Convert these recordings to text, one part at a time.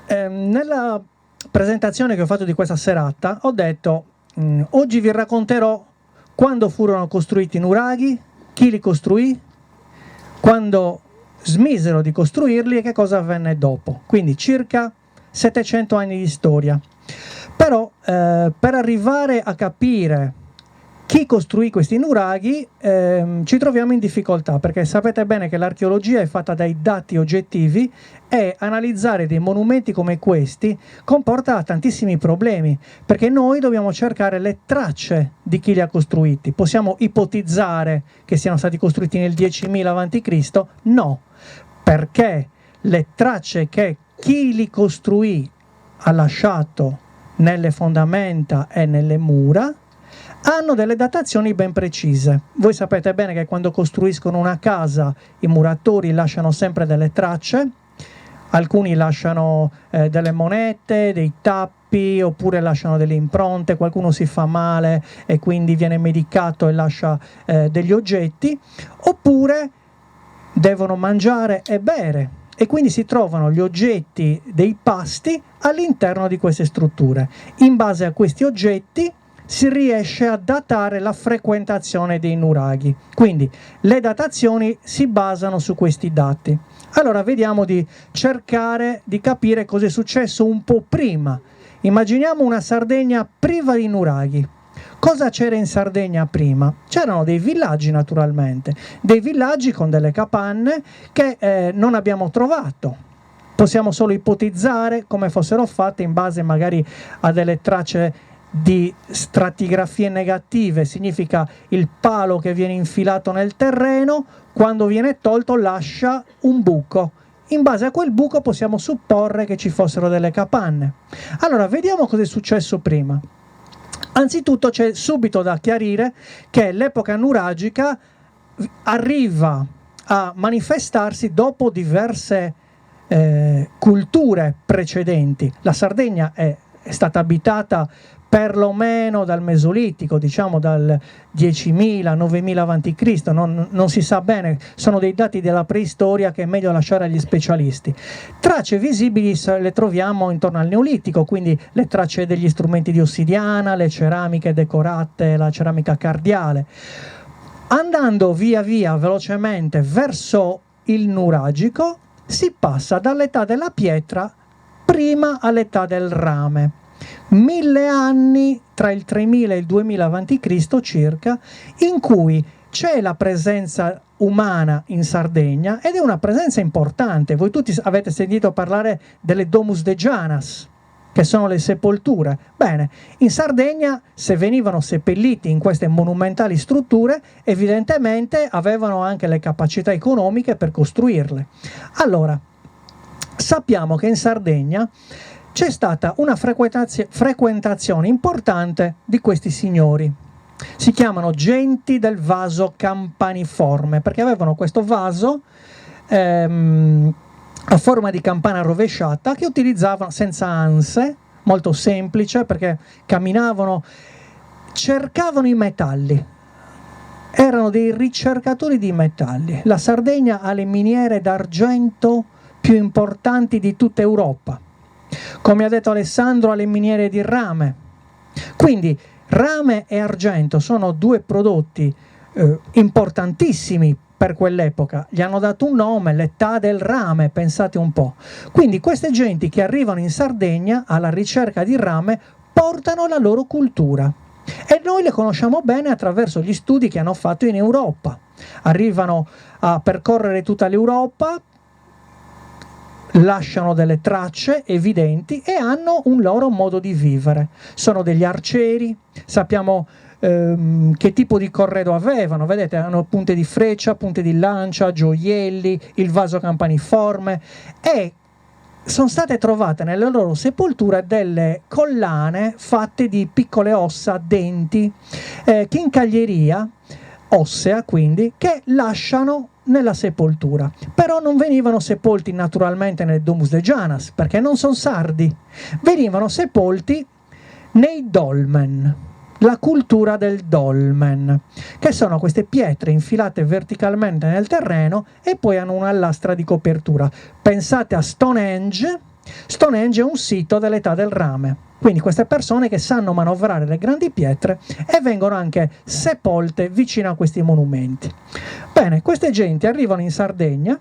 Nella presentazione che ho fatto di questa serata ho detto oggi vi racconterò quando furono costruiti i nuraghi, chi li costruì, quando smisero di costruirli e che cosa avvenne dopo. Quindi circa 700 anni di storia. Però per arrivare a capire chi costruì questi nuraghi ci troviamo in difficoltà, perché sapete bene che l'archeologia è fatta dai dati oggettivi e analizzare dei monumenti come questi comporta tantissimi problemi, perché noi dobbiamo cercare le tracce di chi li ha costruiti. Possiamo ipotizzare che siano stati costruiti nel 10.000 a.C.? No, perché le tracce che chi li costruì ha lasciato nelle fondamenta e nelle mura hanno delle datazioni ben precise. Voi sapete bene che quando costruiscono una casa i muratori lasciano sempre delle tracce, alcuni lasciano delle monete, dei tappi, oppure lasciano delle impronte, qualcuno si fa male e quindi viene medicato e lascia degli oggetti, oppure devono mangiare e bere e quindi si trovano gli oggetti dei pasti all'interno di queste strutture. In base a questi oggetti si riesce a datare la frequentazione dei nuraghi. Quindi le datazioni si basano su questi dati. Allora vediamo di cercare di capire cosa è successo un po' prima. Immaginiamo una Sardegna priva di nuraghi. Cosa c'era in Sardegna prima? C'erano dei villaggi, naturalmente, dei villaggi con delle capanne che non abbiamo trovato. Possiamo solo ipotizzare come fossero fatte in base magari a delle tracce di stratigrafie negative, significa il palo che viene infilato nel terreno, quando viene tolto lascia un buco. In base a quel buco possiamo supporre che ci fossero delle capanne. Allora, vediamo cosa è successo prima. Anzitutto c'è subito da chiarire che l'epoca nuragica arriva a manifestarsi dopo diverse culture precedenti. La Sardegna è stata abitata perlomeno dal Mesolitico, diciamo dal 10.000, 9.000 a.C., non si sa bene, sono dei dati della preistoria che è meglio lasciare agli specialisti. Tracce visibili le troviamo intorno al Neolitico, quindi le tracce degli strumenti di ossidiana, le ceramiche decorate, la ceramica cardiale. Andando via via velocemente verso il nuragico si passa dall'età della pietra prima all'età del rame. 1000 anni, tra il 3000 e il 2000 a.C. circa, in cui c'è la presenza umana in Sardegna ed è una presenza importante. Voi tutti avete sentito parlare delle Domus de Janas, che sono le sepolture. Bene, in Sardegna, se venivano seppelliti in queste monumentali strutture, evidentemente avevano anche le capacità economiche per costruirle. Allora, sappiamo che in Sardegna c'è stata una frequentazione importante di questi signori. Si chiamano genti del vaso campaniforme, perché avevano questo vaso a forma di campana rovesciata che utilizzavano senza anse, molto semplice, perché camminavano, cercavano i metalli. Erano dei ricercatori di metalli. La Sardegna ha le miniere d'argento più importanti di tutta Europa. Come ha detto Alessandro, alle miniere di rame. Quindi rame e argento sono due prodotti importantissimi per quell'epoca. Gli hanno dato un nome, l'età del rame, pensate un po'. Quindi queste genti che arrivano in Sardegna alla ricerca di rame portano la loro cultura. E noi le conosciamo bene attraverso gli studi che hanno fatto in Europa. Arrivano a percorrere tutta l'Europa, lasciano delle tracce evidenti e hanno un loro modo di vivere. Sono degli arcieri, sappiamo che tipo di corredo avevano, vedete, hanno punte di freccia, punte di lancia, gioielli, il vaso campaniforme, e sono state trovate nelle loro sepolture delle collane fatte di piccole ossa, denti, chincaglieria ossea, quindi, che lasciano nella sepoltura. Però non venivano sepolti naturalmente nel Domus de Janas, perché non sono sardi, venivano sepolti nei dolmen, la cultura del dolmen, che sono queste pietre infilate verticalmente nel terreno e poi hanno una lastra di copertura. Pensate a Stonehenge, Stonehenge è un sito dell'età del rame, quindi queste persone che sanno manovrare le grandi pietre e vengono anche sepolte vicino a questi monumenti. Bene, queste genti arrivano in Sardegna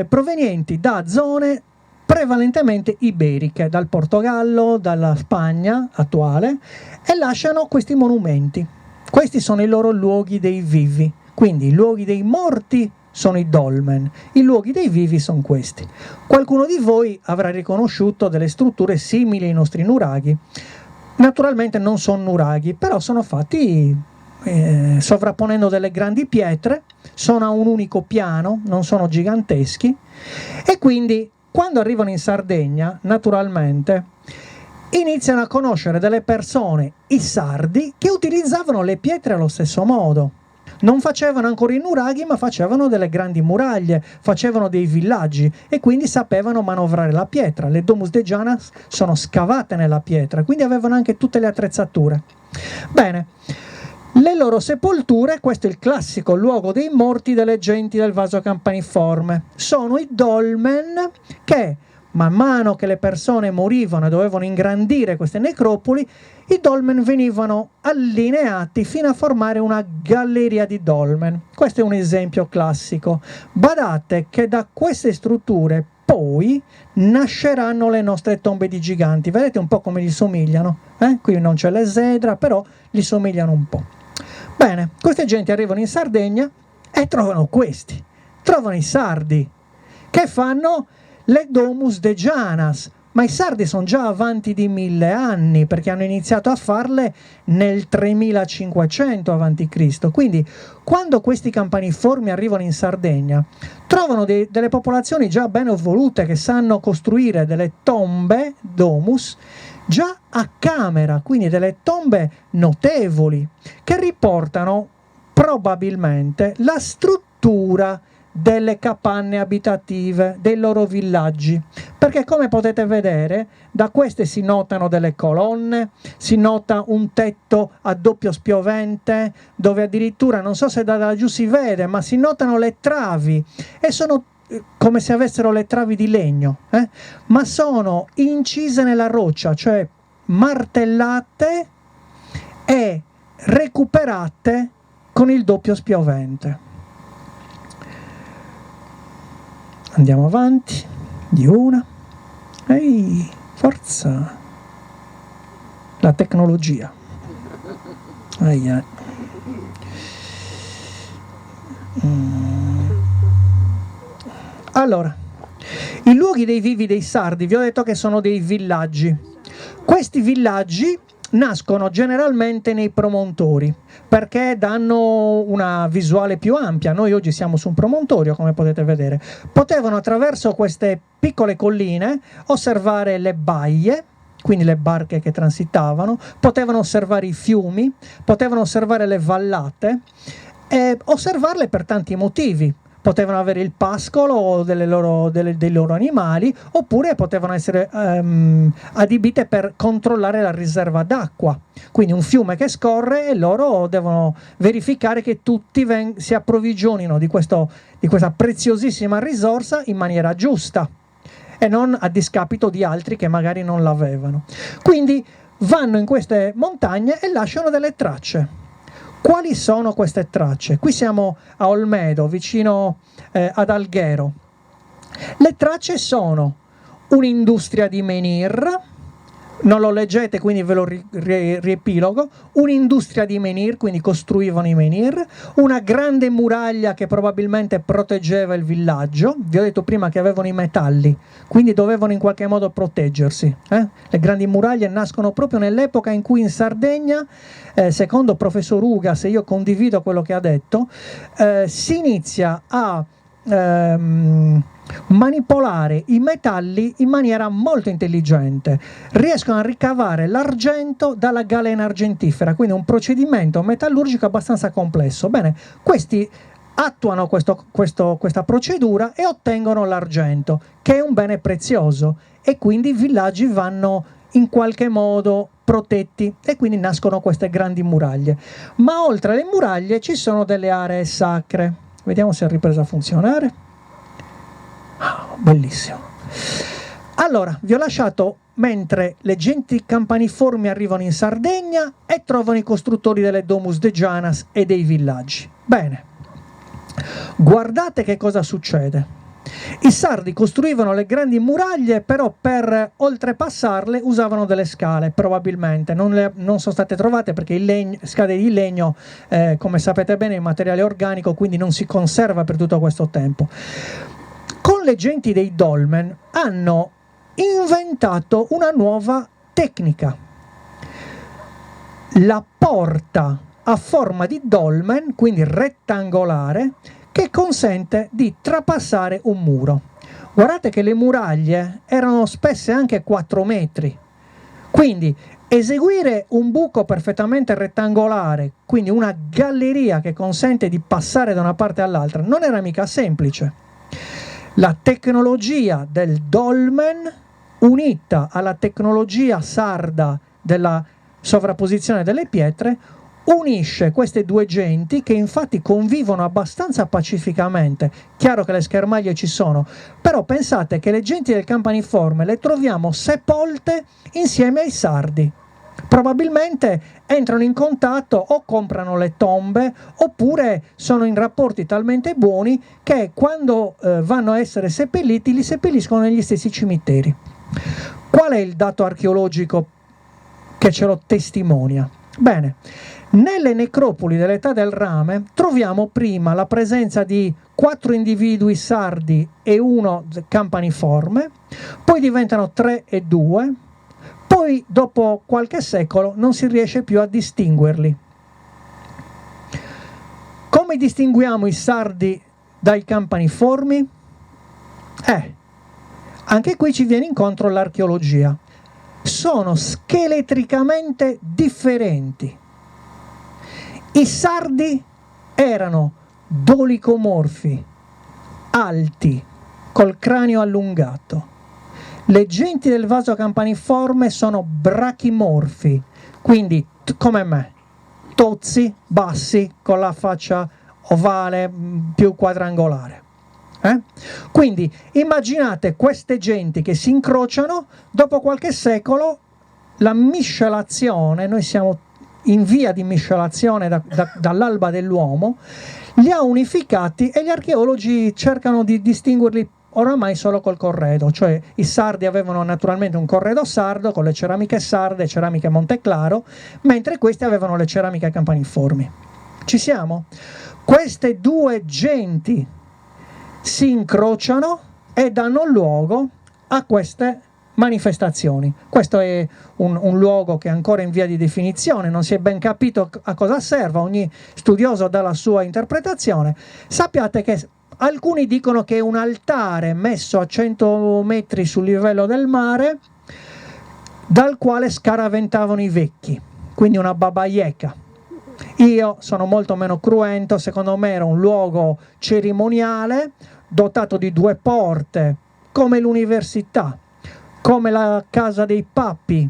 provenienti da zone prevalentemente iberiche, dal Portogallo, dalla Spagna attuale, e lasciano questi monumenti. Questi sono i loro luoghi dei vivi, quindi i luoghi dei morti sono i dolmen, i luoghi dei vivi sono questi. Qualcuno di voi avrà riconosciuto delle strutture simili ai nostri nuraghi. Naturalmente non sono nuraghi, però sono fatti sovrapponendo delle grandi pietre, sono a un unico piano, non sono giganteschi, e quindi quando arrivano in Sardegna, naturalmente, iniziano a conoscere delle persone, i sardi, che utilizzavano le pietre allo stesso modo. Non facevano ancora i nuraghi, ma facevano delle grandi muraglie, facevano dei villaggi e quindi sapevano manovrare la pietra. Le Domus de Janas sono scavate nella pietra, quindi avevano anche tutte le attrezzature. Bene, le loro sepolture, questo è il classico luogo dei morti delle genti del vaso campaniforme, sono i dolmen che, man mano che le persone morivano e dovevano ingrandire queste necropoli, i dolmen venivano allineati fino a formare una galleria di dolmen. Questo è un esempio classico. Badate che da queste strutture poi nasceranno le nostre tombe di giganti. Vedete un po' come gli somigliano? Qui non c'è l'esedra, però gli somigliano un po'. Bene, queste genti arrivano in Sardegna e trovano questi. Trovano i sardi, che fanno le Domus de Janas, ma i sardi sono già avanti di 1000 anni perché hanno iniziato a farle nel 3500 a.C. Quindi quando questi campaniformi arrivano in Sardegna trovano delle popolazioni già ben evolute che sanno costruire delle tombe, domus, già a camera, quindi delle tombe notevoli che riportano probabilmente la struttura delle capanne abitative, dei loro villaggi, perché come potete vedere da queste si notano delle colonne, si nota un tetto a doppio spiovente dove addirittura, non so se da laggiù si vede, ma si notano le travi e sono come se avessero le travi di legno, ma sono incise nella roccia, cioè martellate e recuperate con il doppio spiovente. Andiamo avanti di una. Ehi, forza! La tecnologia. Allora, i luoghi dei vivi dei sardi, vi ho detto che sono dei villaggi. Questi villaggi nascono generalmente nei promontori perché danno una visuale più ampia. Noi oggi siamo su un promontorio, come potete vedere. Potevano attraverso queste piccole colline osservare le baie, quindi le barche che transitavano, potevano osservare i fiumi, potevano osservare le vallate e osservarle per tanti motivi. Potevano avere il pascolo dei loro animali, oppure potevano essere adibite per controllare la riserva d'acqua. Quindi un fiume che scorre e loro devono verificare che tutti si approvvigionino di questa preziosissima risorsa in maniera giusta e non a discapito di altri che magari non l'avevano. Quindi vanno in queste montagne e lasciano delle tracce. Quali sono queste tracce? Qui siamo a Olmedo, vicino ad Alghero. Le tracce sono un'industria di menhir, non lo leggete quindi ve lo riepilogo, un'industria di menhir, quindi costruivano i menhir, una grande muraglia che probabilmente proteggeva il villaggio. Vi ho detto prima che avevano i metalli, quindi dovevano in qualche modo proteggersi. Le grandi muraglie nascono proprio nell'epoca in cui in Sardegna, secondo professor Ugas, e io condivido quello che ha detto, si inizia a manipolare i metalli in maniera molto intelligente. Riescono a ricavare l'argento dalla galena argentifera, quindi un procedimento metallurgico abbastanza complesso. Bene, questi attuano questa procedura e ottengono l'argento, che è un bene prezioso, e quindi i villaggi vanno in qualche modo protetti e quindi nascono queste grandi muraglie. Ma oltre alle muraglie ci sono delle aree sacre. Vediamo se è ripresa a funzionare. bellissimo. Allora, vi ho lasciato mentre le genti campaniformi arrivano in Sardegna e trovano i costruttori delle Domus de Janas e dei villaggi. Bene, guardate che cosa succede. I sardi costruivano le grandi muraglie, però per oltrepassarle usavano delle scale, probabilmente. Non sono state trovate perché scale di legno, come sapete bene, è un materiale organico, quindi non si conserva per tutto questo tempo. Con le genti dei dolmen hanno inventato una nuova tecnica. La porta a forma di dolmen, quindi rettangolare, che consente di trapassare un muro. Guardate che le muraglie erano spesse anche 4 metri, quindi eseguire un buco perfettamente rettangolare, quindi una galleria che consente di passare da una parte all'altra, non era mica semplice. La tecnologia del dolmen, unita alla tecnologia sarda della sovrapposizione delle pietre, unisce queste due genti che infatti convivono abbastanza pacificamente. Chiaro che le schermaglie ci sono, però pensate che le genti del Campaniforme le troviamo sepolte insieme ai sardi. Probabilmente entrano in contatto o comprano le tombe oppure sono in rapporti talmente buoni che quando vanno a essere seppelliti li seppelliscono negli stessi cimiteri. Qual è il dato archeologico che ce lo testimonia? Bene, nelle necropoli dell'età del rame troviamo prima la presenza di 4 individui sardi e 1 campaniforme, poi diventano 3 e 2, poi dopo qualche secolo non si riesce più a distinguerli. Come distinguiamo i sardi dai campaniformi? Anche qui ci viene incontro l'archeologia. Sono scheletricamente differenti. I sardi erano dolicomorfi, alti, col cranio allungato. Le genti del vaso campaniforme sono brachimorfi, quindi come me, tozzi, bassi, con la faccia ovale, più quadrangolare. Quindi immaginate queste genti che si incrociano, dopo qualche secolo la miscelazione, noi siamo in via di miscelazione dall'alba dell'uomo, li ha unificati e gli archeologi cercano di distinguerli oramai solo col corredo, cioè i sardi avevano naturalmente un corredo sardo con le ceramiche sarde, ceramiche Monteclaro, mentre questi avevano le ceramiche campaniformi. Ci siamo? Queste due genti si incrociano e danno luogo a queste manifestazioni. Questo è un luogo che è ancora in via di definizione, non si è ben capito a cosa serva, ogni studioso dà la sua interpretazione. Sappiate che alcuni dicono che è un altare messo a 100 metri sul livello del mare dal quale scaraventavano i vecchi, quindi una babaieca. Io sono molto meno cruento, secondo me era un luogo cerimoniale dotato di 2 porte, come l'università, come la casa dei papi.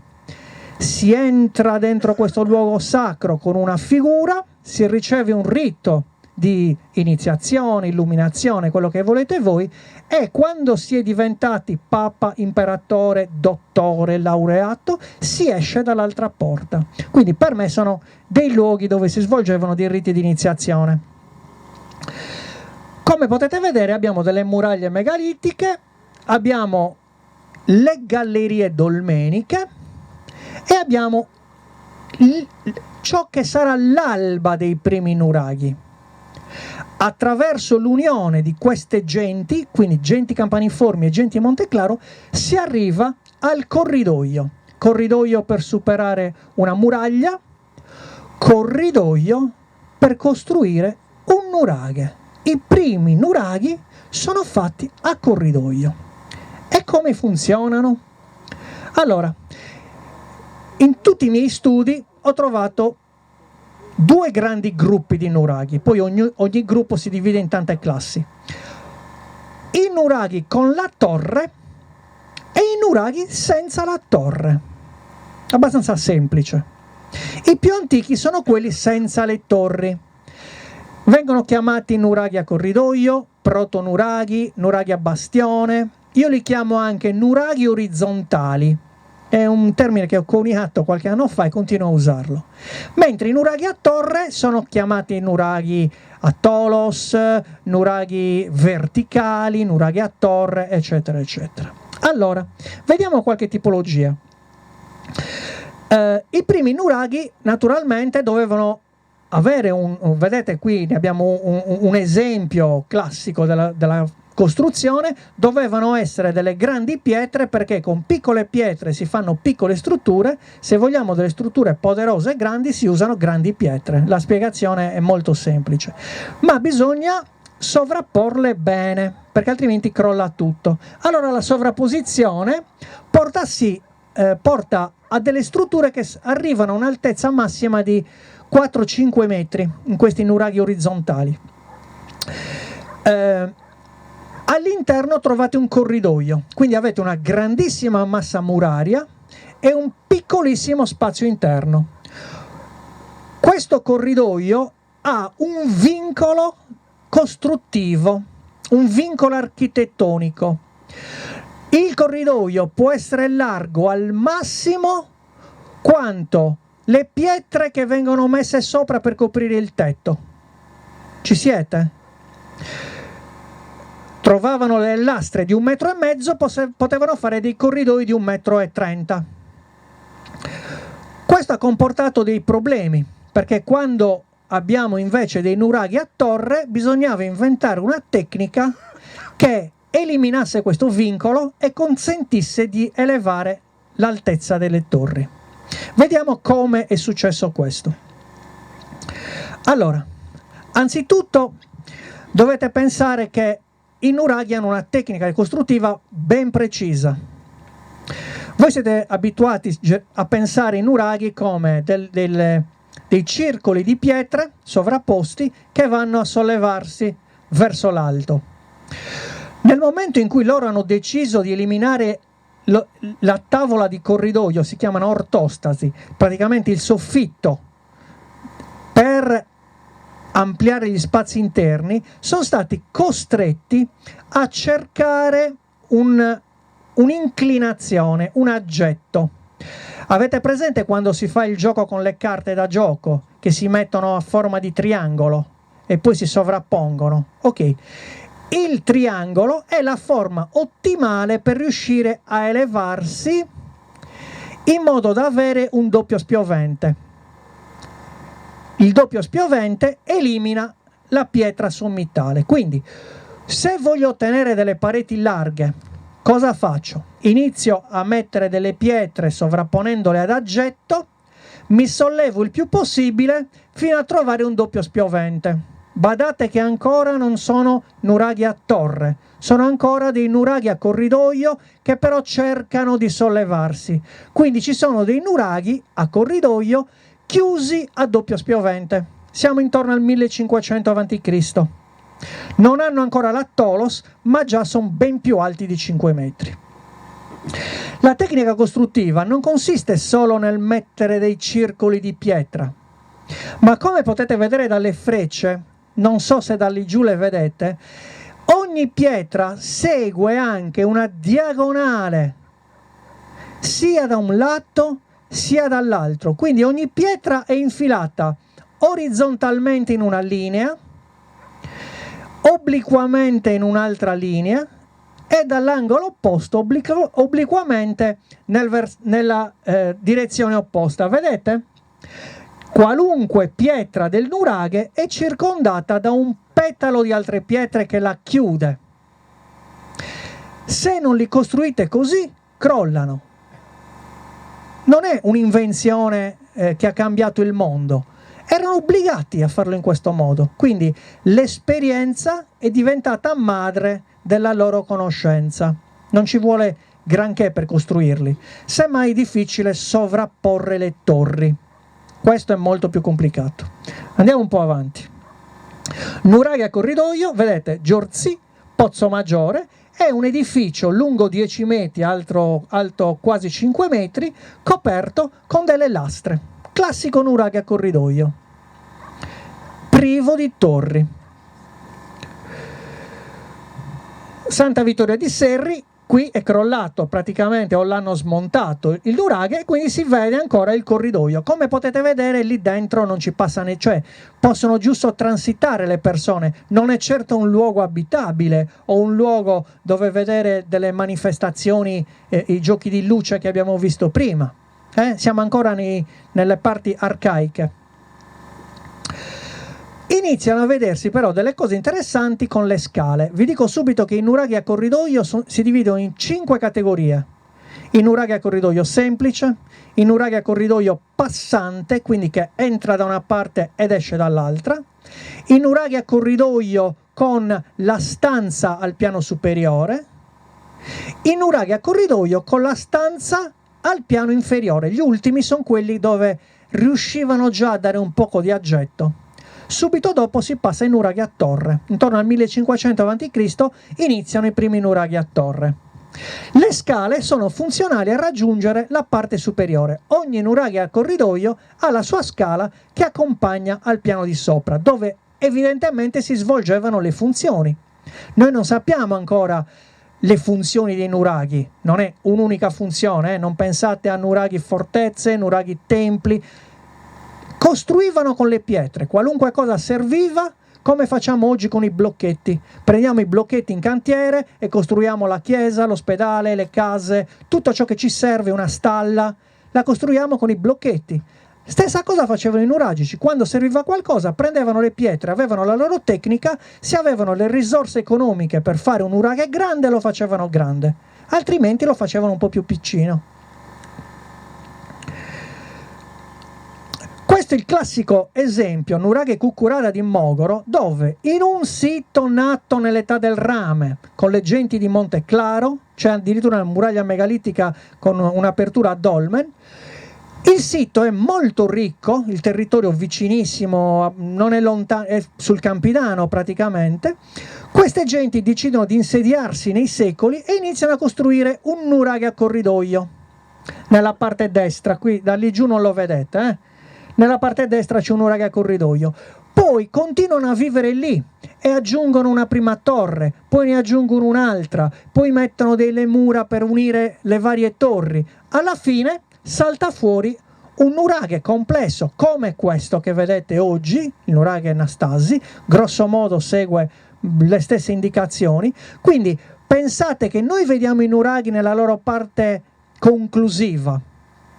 Si entra dentro questo luogo sacro con una figura, si riceve un rito di iniziazione, illuminazione, quello che volete voi, e quando si è diventati papa, imperatore, dottore, laureato, si esce dall'altra porta. Quindi per me sono dei luoghi dove si svolgevano dei riti di iniziazione. Come potete vedere abbiamo delle muraglie megalitiche, abbiamo le gallerie dolmeniche e abbiamo ciò che sarà l'alba dei primi nuraghi. Attraverso l'unione di queste genti, quindi genti campaniformi e genti Monteclaro, si arriva al corridoio. Corridoio per superare una muraglia, corridoio per costruire un nuraghe. I primi nuraghi sono fatti a corridoio. E come funzionano? Allora, in tutti i miei studi ho trovato 2 grandi gruppi di nuraghi, poi ogni gruppo si divide in tante classi. I nuraghi con la torre e i nuraghi senza la torre. Abbastanza semplice. I più antichi sono quelli senza le torri. Vengono chiamati nuraghi a corridoio, protonuraghi, nuraghi a bastione, io li chiamo anche nuraghi orizzontali. È un termine che ho coniato qualche anno fa e continuo a usarlo. Mentre i nuraghi a torre sono chiamati nuraghi a tolos, nuraghi verticali, nuraghi a torre, eccetera, eccetera. Allora, vediamo qualche tipologia. I primi nuraghi naturalmente dovevano avere vedete qui ne abbiamo un esempio classico della costruzione, dovevano essere delle grandi pietre, perché con piccole pietre si fanno piccole strutture. Se vogliamo delle strutture poderose e grandi si usano grandi pietre. La spiegazione è molto semplice, ma bisogna sovrapporle bene perché altrimenti crolla tutto. Allora la sovrapposizione porta a delle strutture che arrivano a un'altezza massima di 4-5 metri in questi nuraghi orizzontali. All'interno trovate un corridoio, quindi avete una grandissima massa muraria e un piccolissimo spazio interno. Questo corridoio ha un vincolo costruttivo, un vincolo architettonico. Il corridoio può essere largo al massimo quanto le pietre che vengono messe sopra per coprire il tetto. Ci siete? Trovavano le lastre di 1,5 metri, potevano fare dei corridoi di 1,30 metri. Questo ha comportato dei problemi, perché quando abbiamo invece dei nuraghi a torre bisognava inventare una tecnica che eliminasse questo vincolo e consentisse di elevare l'altezza delle torri. Vediamo come è successo questo. Allora, anzitutto dovete pensare che i nuraghi hanno una tecnica costruttiva ben precisa. Voi siete abituati a pensare ai nuraghi come dei circoli di pietre sovrapposti che vanno a sollevarsi verso l'alto. Nel momento in cui loro hanno deciso di eliminare la tavola di corridoio, si chiamano ortostasi, praticamente il soffitto, per ampliare gli spazi interni, sono stati costretti a cercare un'inclinazione, un aggetto. Avete presente quando si fa il gioco con le carte da gioco, che si mettono a forma di triangolo e poi si sovrappongono? Ok. Il triangolo è la forma ottimale per riuscire a elevarsi in modo da avere un doppio spiovente. Il doppio spiovente elimina la pietra sommitale. Quindi, se voglio ottenere delle pareti larghe, cosa faccio? Inizio a mettere delle pietre sovrapponendole ad aggetto, mi sollevo il più possibile fino a trovare un doppio spiovente. Badate che ancora non sono nuraghi a torre, sono ancora dei nuraghi a corridoio che però cercano di sollevarsi. Quindi ci sono dei nuraghi a corridoio chiusi a doppio spiovente. Siamo intorno al 1500 a.C. Non hanno ancora l'attolos, ma già sono ben più alti di 5 metri. La tecnica costruttiva non consiste solo nel mettere dei circoli di pietra, ma come potete vedere dalle frecce, non so se da lì giù le vedete, ogni pietra segue anche una diagonale sia da un lato sia dall'altro, quindi ogni pietra è infilata orizzontalmente in una linea, obliquamente in un'altra linea e dall'angolo opposto obliquamente nella direzione opposta. Vedete? Qualunque pietra del nuraghe è circondata da un petalo di altre pietre che la chiude. Se non li costruite così, crollano. Non è un'invenzione che ha cambiato il mondo, erano obbligati a farlo in questo modo, quindi l'esperienza è diventata madre della loro conoscenza. Non ci vuole granché per costruirli, semmai è difficile sovrapporre le torri. Questo è molto più complicato. Andiamo un po' avanti. Nuraghi a corridoio, vedete, Giorzì, Pozzo Maggiore, è un edificio lungo 10 metri, alto quasi 5 metri, coperto con delle lastre. Classico nuraghi a corridoio, privo di torri. Santa Vittoria di Serri, qui è crollato praticamente, o l'hanno smontato il nuraghe, e quindi si vede ancora il corridoio. Come potete vedere, lì dentro non ci passa né, cioè possono giusto transitare le persone, non è certo un luogo abitabile o un luogo dove vedere delle manifestazioni, i giochi di luce che abbiamo visto prima. Siamo ancora nelle parti arcaiche. Iniziano a vedersi però delle cose interessanti con le scale. Vi dico subito che i nuraghi a corridoio si dividono in 5 categorie. I nuraghi a corridoio semplice, i nuraghi a corridoio passante, quindi che entra da una parte ed esce dall'altra, i nuraghi a corridoio con la stanza al piano superiore, i nuraghi a corridoio con la stanza al piano inferiore. Gli ultimi sono quelli dove riuscivano già a dare un poco di aggetto. Subito dopo si passa ai nuraghi a torre. Intorno al 1500 a.C. iniziano i primi nuraghi a torre. Le scale sono funzionali a raggiungere la parte superiore. Ogni nuraghi a corridoio ha la sua scala che accompagna al piano di sopra, dove evidentemente si svolgevano le funzioni. Noi non sappiamo ancora le funzioni dei nuraghi, non è un'unica funzione, non pensate a nuraghi fortezze, nuraghi templi. Costruivano con le pietre, qualunque cosa serviva, come facciamo oggi con i blocchetti. Prendiamo i blocchetti in cantiere e costruiamo la chiesa, l'ospedale, le case, tutto ciò che ci serve, una stalla, la costruiamo con i blocchetti. Stessa cosa facevano i nuragici, quando serviva qualcosa prendevano le pietre, avevano la loro tecnica, se avevano le risorse economiche per fare un nuraghe grande lo facevano grande, altrimenti lo facevano un po' più piccino. Questo è il classico esempio, nuraghe Cuccurada di Mogoro, dove in un sito nato nell'età del rame, con le genti di Monte Claro, c'è addirittura una muraglia megalitica con un'apertura a dolmen. Il sito è molto ricco, il territorio vicinissimo, non è lontano, è sul Campidano praticamente. Queste genti decidono di insediarsi nei secoli e iniziano a costruire un nuraghe a corridoio. Nella parte destra, qui da lì giù non lo vedete, Nella parte destra c'è un nuraghe a corridoio. Poi continuano a vivere lì e aggiungono una prima torre, poi ne aggiungono un'altra, poi mettono delle mura per unire le varie torri. Alla fine salta fuori un nuraghe complesso come questo che vedete oggi, il nuraghe Nastasi, grosso modo segue le stesse indicazioni. Quindi pensate che noi vediamo i nuraghi nella loro parte conclusiva,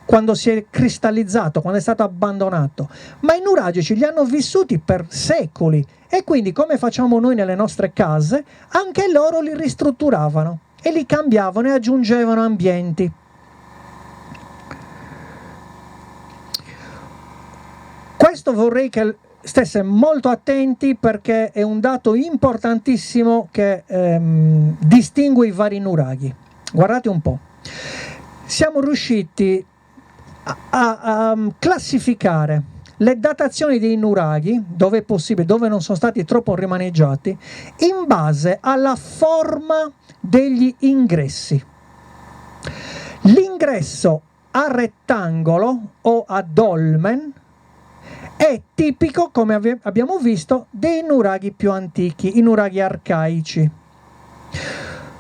quando si è cristallizzato, quando è stato abbandonato, ma i nuragici li hanno vissuti per secoli e quindi, come facciamo noi nelle nostre case, anche loro li ristrutturavano e li cambiavano e aggiungevano ambienti. Questo vorrei che stesse molto attenti, perché è un dato importantissimo che distingue i vari nuraghi. Guardate un po'. Siamo riusciti a classificare le datazioni dei nuraghi, dove è possibile, dove non sono stati troppo rimaneggiati, in base alla forma degli ingressi. L'ingresso a rettangolo o a dolmen è tipico, come abbiamo visto, dei nuraghi più antichi, i nuraghi arcaici.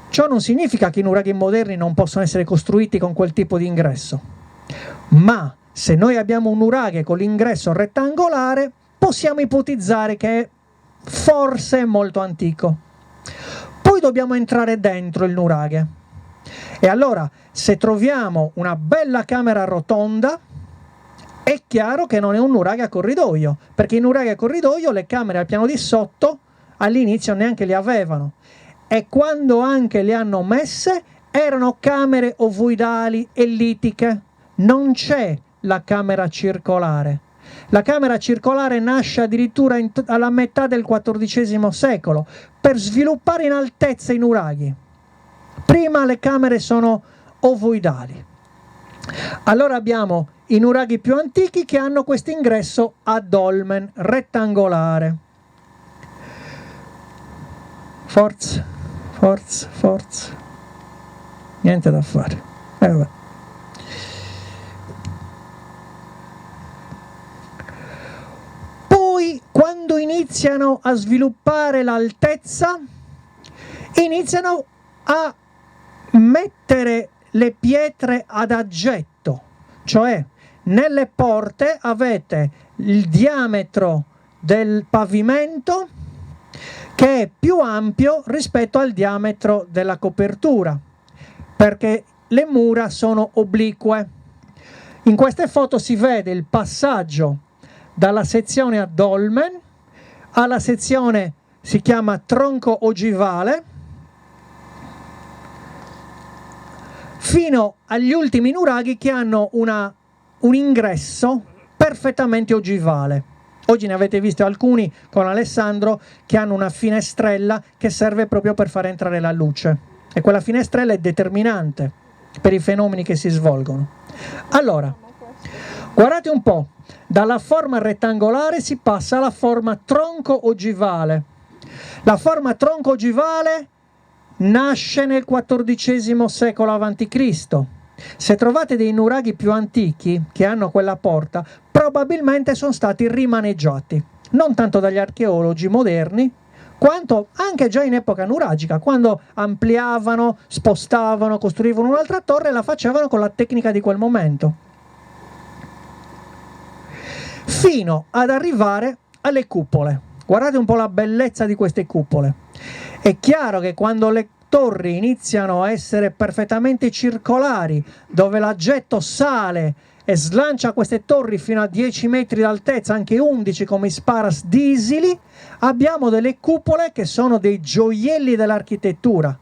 Ciò non significa che i nuraghi moderni non possono essere costruiti con quel tipo di ingresso, ma se noi abbiamo un nuraghe con l'ingresso rettangolare, possiamo ipotizzare che forse è molto antico. Poi dobbiamo entrare dentro il nuraghe. E allora, se troviamo una bella camera rotonda, è chiaro che non è un nuraghe a corridoio, perché i nuraghe a corridoio le camere al piano di sotto all'inizio neanche le avevano. E quando anche le hanno messe, erano camere ovoidali ellittiche. Non c'è la camera circolare. La camera circolare nasce addirittura alla metà del XIV secolo per sviluppare in altezza i nuraghi. Prima le camere sono ovoidali. Allora abbiamo i nuraghi più antichi che hanno questo ingresso a dolmen rettangolare. Forza, forza, forza. Niente da fare. Vabbè. Poi, quando iniziano a sviluppare l'altezza, iniziano a mettere le pietre ad aggetto, cioè nelle porte avete il diametro del pavimento che è più ampio rispetto al diametro della copertura, perché le mura sono oblique. In queste foto si vede il passaggio dalla sezione a dolmen alla sezione, si chiama tronco ogivale, fino agli ultimi nuraghi che hanno un ingresso perfettamente ogivale. Oggi ne avete visto alcuni con Alessandro che hanno una finestrella che serve proprio per far entrare la luce, e quella finestrella è determinante per i fenomeni che si svolgono. Allora, guardate un po', dalla forma rettangolare si passa alla forma tronco ogivale. La forma tronco ogivale nasce nel XIV secolo a.C. Se trovate dei nuraghi più antichi che hanno quella porta, probabilmente sono stati rimaneggiati, non tanto dagli archeologi moderni, quanto anche già in epoca nuragica, quando ampliavano, spostavano, costruivano un'altra torre, la facevano con la tecnica di quel momento, fino ad arrivare alle cupole. Guardate un po' la bellezza di queste cupole. È chiaro che quando le torri iniziano a essere perfettamente circolari, dove l'aggetto sale e slancia queste torri fino a 10 metri d'altezza, anche 11 come i Sparas di Isili, abbiamo delle cupole che sono dei gioielli dell'architettura.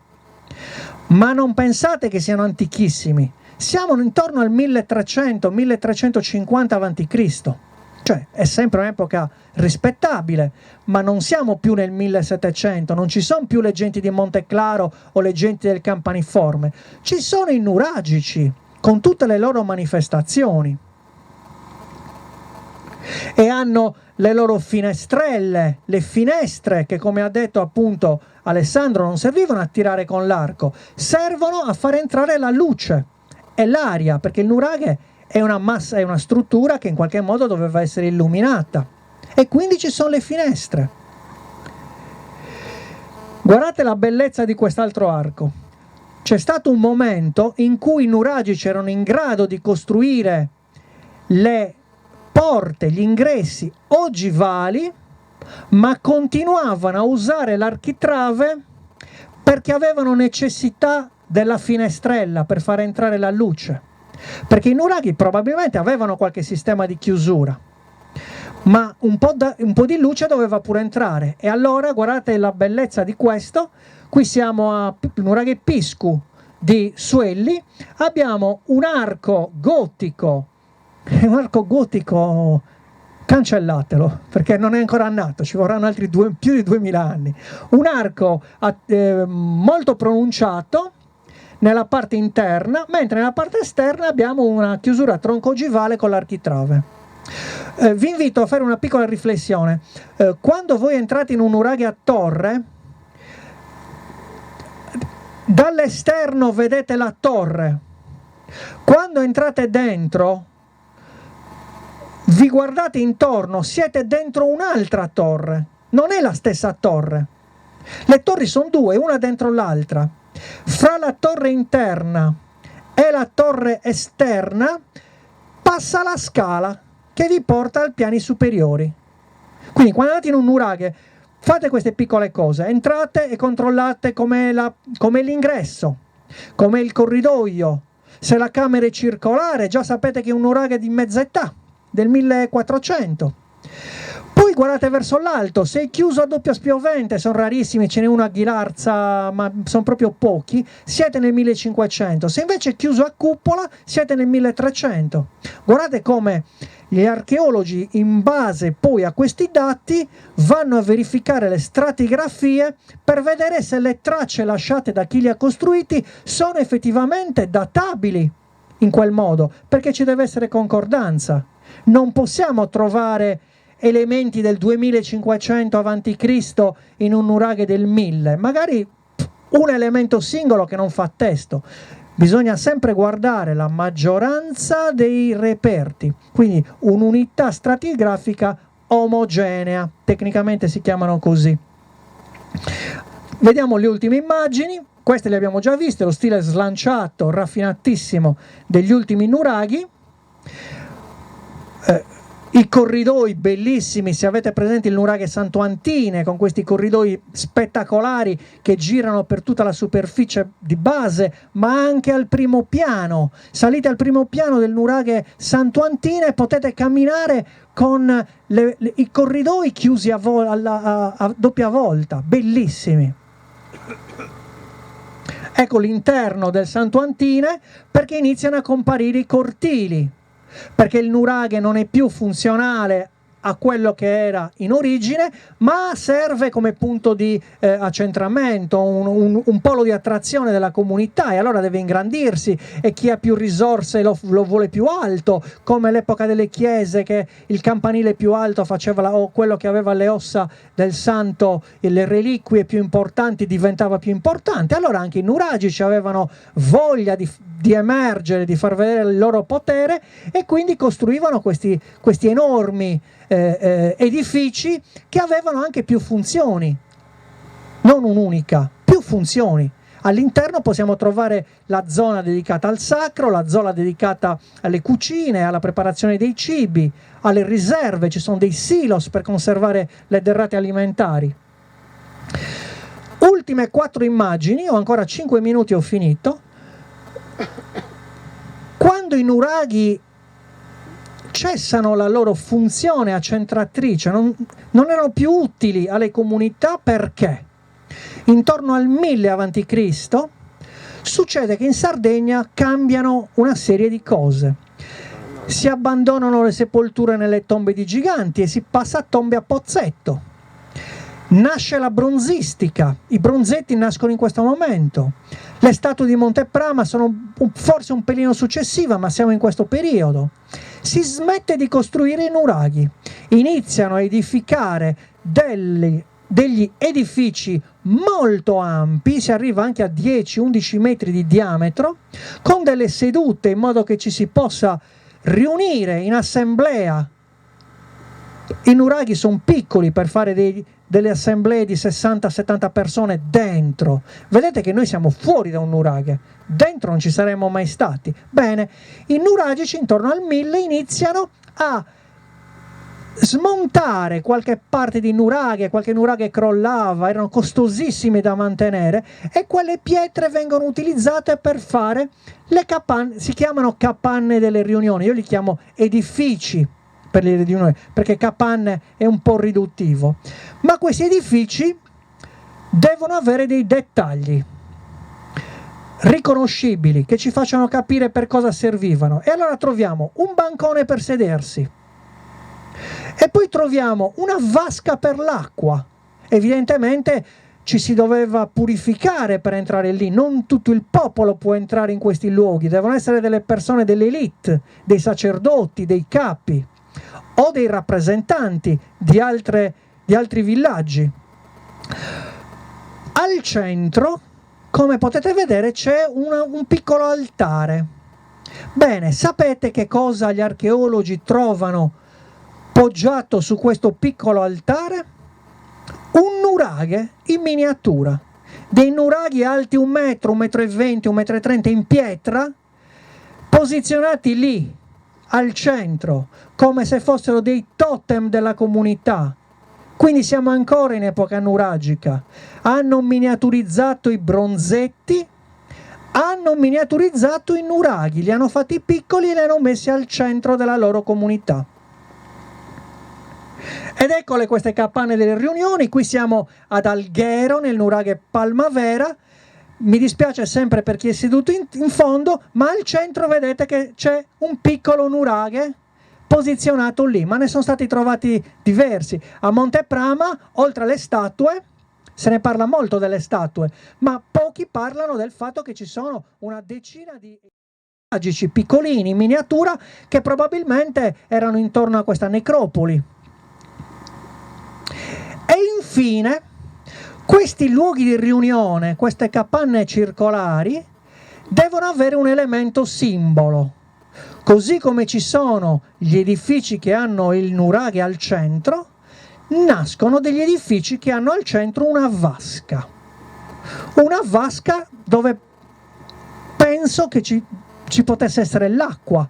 Ma non pensate che siano antichissimi, siamo intorno al 1300-1350 a.C., cioè è sempre un'epoca rispettabile, ma non siamo più nel 1700, non ci sono più le genti di Monteclaro o le genti del Campaniforme, ci sono i nuragici con tutte le loro manifestazioni e hanno le loro finestrelle, le finestre che, come ha detto appunto Alessandro, non servivano a tirare con l'arco, servono a far entrare la luce e l'aria, perché il nuraghe è una massa, è una struttura che in qualche modo doveva essere illuminata, e quindi ci sono le finestre. Guardate la bellezza di quest'altro arco. C'è stato un momento in cui i nuragici erano in grado di costruire le porte, gli ingressi ogivali, ma continuavano a usare l'architrave perché avevano necessità della finestrella per far entrare la luce, perché i nuraghi probabilmente avevano qualche sistema di chiusura, ma un po' di luce doveva pure entrare. E allora guardate la bellezza di questo. Qui siamo a Nuraghe Piscu di Suelli, abbiamo un arco gotico, cancellatelo perché non è ancora nato, ci vorranno altri più di 2000 anni, un arco molto pronunciato nella parte interna, mentre nella parte esterna abbiamo una chiusura tronco ogivale con l'architrave. Vi invito a fare una piccola riflessione. Quando voi entrate in un nuraghe a torre, dall'esterno vedete la torre, quando entrate dentro vi guardate intorno, siete dentro un'altra torre, non è la stessa torre. Le torri sono due, una dentro l'altra. Fra la torre interna e la torre esterna passa la scala che vi porta ai piani superiori. Quindi quando andate in un nuraghe fate queste piccole cose, entrate e controllate com'è l'ingresso, com'è il corridoio, se la camera è circolare, già sapete che è un nuraghe di mezza età, del 1400. Poi guardate verso l'alto, se è chiuso a doppia spiovente, sono rarissimi, ce n'è uno a Ghilarza, ma sono proprio pochi, siete nel 1500. Se invece è chiuso a cupola, siete nel 1300. Guardate come gli archeologi, in base poi a questi dati, vanno a verificare le stratigrafie per vedere se le tracce lasciate da chi li ha costruiti sono effettivamente databili in quel modo, perché ci deve essere concordanza. Non possiamo trovare elementi del 2500 a.C. in un nuraghe del 1000, magari un elemento singolo che non fa testo. Bisogna sempre guardare la maggioranza dei reperti, quindi un'unità stratigrafica omogenea, tecnicamente si chiamano così. Vediamo le ultime immagini. queste le abbiamo già viste, lo stile slanciato, raffinatissimo degli ultimi nuraghi. I corridoi bellissimi, se avete presente il nuraghe Santo Antine, con questi corridoi spettacolari che girano per tutta la superficie di base, ma anche al primo piano. Salite al primo piano del nuraghe Santo Antine e potete camminare con i corridoi chiusi a doppia volta, bellissimi. Ecco l'interno del Santo Antine, perché iniziano a comparire i cortili, perché il nuraghe non è più funzionale a quello che era in origine, ma serve come punto di accentramento, un polo di attrazione della comunità, e allora deve ingrandirsi, e chi ha più risorse lo vuole più alto, come all'epoca delle chiese, che il campanile più alto faceva o quello che aveva le ossa del santo, le reliquie più importanti, diventava più importante. Allora anche i nuragici avevano voglia di emergere, di far vedere il loro potere, e quindi costruivano questi enormi edifici che avevano anche più funzioni, non un'unica, più funzioni. All'interno possiamo trovare la zona dedicata al sacro, la zona dedicata alle cucine, alla preparazione dei cibi, alle riserve, ci sono dei silos per conservare le derrate alimentari. Ultime 4 immagini, ho ancora 5 minuti, ho finito. Quando i nuraghi cessano la loro funzione accentratrice, non erano più utili alle comunità, perché intorno al 1000 a.C. succede che in Sardegna cambiano una serie di cose. Si abbandonano le sepolture nelle tombe di giganti e si passa a tombe a pozzetto. Nasce la bronzistica, i bronzetti nascono in questo momento. Le statue di Monteprama sono forse un pelino successiva, ma siamo in questo periodo. Si smette di costruire i nuraghi, iniziano a edificare degli edifici molto ampi, si arriva anche a 10-11 metri di diametro, con delle sedute in modo che ci si possa riunire in assemblea. I nuraghi sono piccoli per fare delle assemblee di 60-70 persone dentro. Vedete che noi siamo fuori da un nuraghe, dentro non ci saremmo mai stati. Bene, i nuragici intorno al 1000 iniziano a smontare qualche parte di nuraghe, qualche nuraghe crollava, erano costosissimi da mantenere, e quelle pietre vengono utilizzate per fare le capanne, si chiamano capanne delle riunioni, io li chiamo edifici per le riunioni, perché capanne è un po' riduttivo, ma questi edifici devono avere dei dettagli riconoscibili che ci facciano capire per cosa servivano. E allora troviamo un bancone per sedersi, e poi troviamo una vasca per l'acqua. Evidentemente ci si doveva purificare per entrare lì, non tutto il popolo può entrare in questi luoghi, devono essere delle persone dell'elite, dei sacerdoti, dei capi o dei rappresentanti di altri villaggi. Al centro, come potete vedere, c'è un piccolo altare. Bene, sapete che cosa gli archeologi trovano poggiato su questo piccolo altare? Un nuraghe in miniatura, dei nuraghi alti 1 metro, 1,20 m, 1,30 m in pietra, posizionati lì al centro come se fossero dei totem della comunità. Quindi siamo ancora in epoca nuragica. Hanno miniaturizzato i bronzetti, hanno miniaturizzato i nuraghi, li hanno fatti piccoli e li hanno messi al centro della loro comunità. Ed eccole queste capanne delle riunioni. Qui siamo ad Alghero, nel nuraghe Palmavera. Mi dispiace sempre per chi è seduto in fondo, ma al centro vedete che c'è un piccolo nuraghe posizionato lì, ma ne sono stati trovati diversi. A Monteprama, oltre alle statue, se ne parla molto delle statue, ma pochi parlano del fatto che ci sono una decina di magici piccolini in miniatura che probabilmente erano intorno a questa necropoli. E infine questi luoghi di riunione, queste capanne circolari, devono avere un elemento simbolo. Così come ci sono gli edifici che hanno il nuraghe al centro, nascono degli edifici che hanno al centro una vasca. una vasca dove penso che ci potesse essere l'acqua.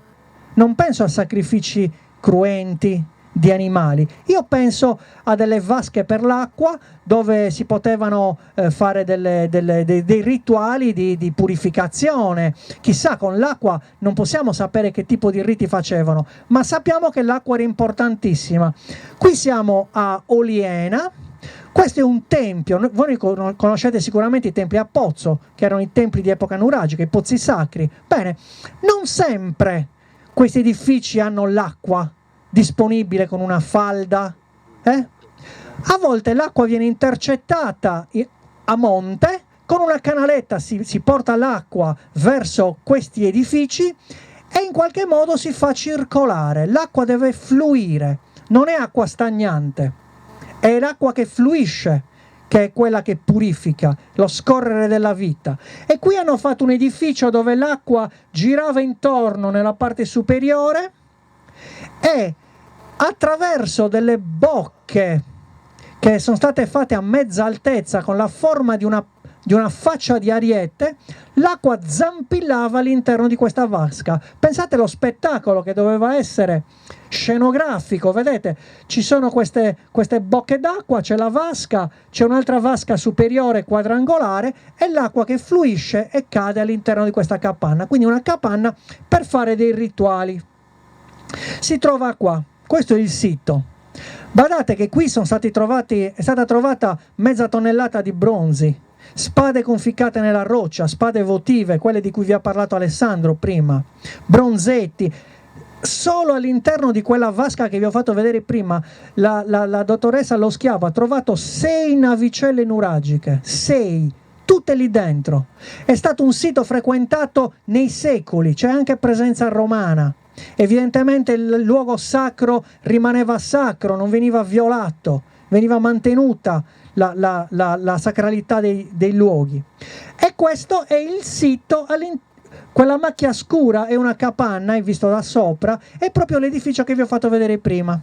Non penso a sacrifici cruenti di animali. Io penso a delle vasche per l'acqua dove si potevano fare dei rituali di purificazione. Chissà, con l'acqua non possiamo sapere che tipo di riti facevano, ma sappiamo che l'acqua era importantissima. Qui siamo a Oliena. Questo è un tempio, voi conoscete sicuramente i templi a pozzo, che erano i templi di epoca nuragica, i pozzi sacri. Bene, non sempre questi edifici hanno l'acqua disponibile con una falda. A volte l'acqua viene intercettata a monte, con una canaletta si porta l'acqua verso questi edifici e in qualche modo si fa circolare. L'acqua deve fluire, non è acqua stagnante. È l'acqua che fluisce, che è quella che purifica, lo scorrere della vita. E qui hanno fatto un edificio dove l'acqua girava intorno nella parte superiore e attraverso delle bocche che sono state fatte a mezza altezza con la forma di una faccia di ariete, l'acqua zampillava all'interno di questa vasca. Pensate allo spettacolo che doveva essere scenografico, vedete? Ci sono queste bocche d'acqua, c'è la vasca, c'è un'altra vasca superiore quadrangolare e l'acqua che fluisce e cade all'interno di questa capanna. Quindi una capanna per fare dei rituali. Si trova qua, questo è il sito. Badate che qui è stata trovata mezza tonnellata di bronzi, spade conficcate nella roccia, spade votive, quelle di cui vi ha parlato Alessandro prima, bronzetti. Solo all'interno di quella vasca che vi ho fatto vedere prima, la dottoressa Lo Schiavo ha trovato 6 navicelle nuragiche, 6, tutte lì dentro. È stato un sito frequentato nei secoli, c'è anche presenza romana. Evidentemente il luogo sacro rimaneva sacro, non veniva violato, veniva mantenuta la sacralità dei luoghi. E questo è il sito quella macchia scura è una capanna, è visto da sopra, è proprio l'edificio che vi ho fatto vedere prima.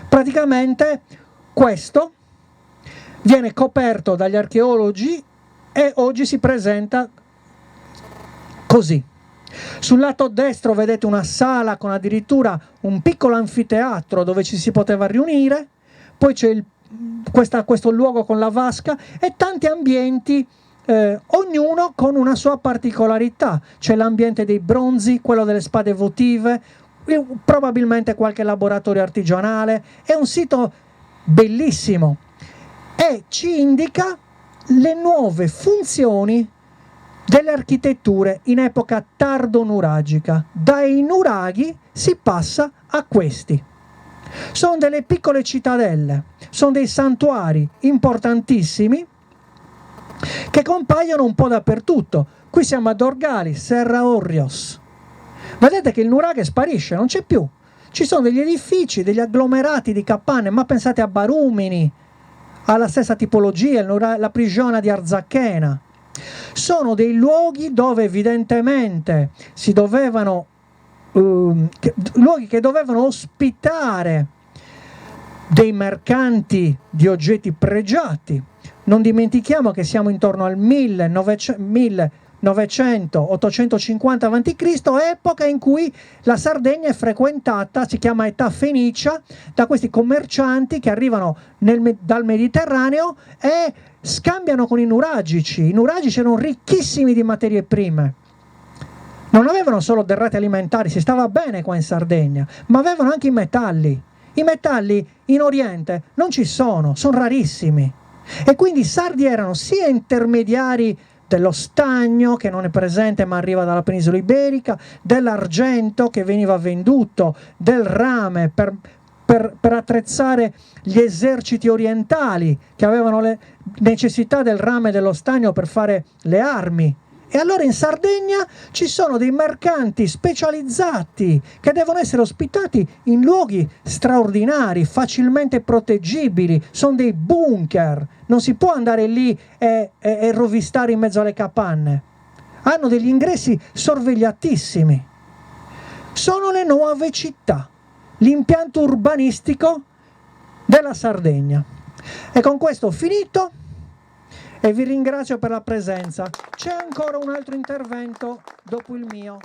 Praticamente questo viene coperto dagli archeologi e oggi si presenta così. Sul lato destro vedete una sala con addirittura un piccolo anfiteatro dove ci si poteva riunire, poi c'è questo luogo con la vasca e tanti ambienti, ognuno con una sua particolarità. C'è l'ambiente dei bronzi, quello delle spade votive, probabilmente qualche laboratorio artigianale. È un sito bellissimo e ci indica le nuove funzioni delle architetture in epoca tardo-nuragica. Dai nuraghi si passa a questi. Sono delle piccole cittadelle, sono dei santuari importantissimi che compaiono un po' dappertutto. Qui siamo a Dorgali, Serra Orrios. Vedete che il nuraghe sparisce, non c'è più. Ci sono degli edifici, degli agglomerati di capanne, ma pensate a Barumini, alla stessa tipologia, la prigione di Arzachena. Sono dei luoghi dove evidentemente luoghi che dovevano ospitare dei mercanti di oggetti pregiati. Non dimentichiamo che siamo intorno al 850 a.C., epoca in cui la Sardegna è frequentata, si chiama età fenicia, da questi commercianti che arrivano dal Mediterraneo e scambiano con i nuragici. I nuragici erano ricchissimi di materie prime. Non avevano solo derrate alimentari, si stava bene qua in Sardegna, ma avevano anche i metalli. I metalli in Oriente non ci sono rarissimi. E quindi i sardi erano sia intermediari dello stagno, che non è presente ma arriva dalla penisola iberica, dell'argento che veniva venduto, del rame per attrezzare gli eserciti orientali che avevano le necessità del rame e dello stagno per fare le armi. E allora in Sardegna ci sono dei mercanti specializzati che devono essere ospitati in luoghi straordinari, facilmente proteggibili, sono dei bunker, non si può andare lì e rovistare in mezzo alle capanne. Hanno degli ingressi sorvegliatissimi. Sono le nuove città, l'impianto urbanistico della Sardegna. E con questo ho finito e vi ringrazio per la presenza. C'è ancora un altro intervento dopo il mio.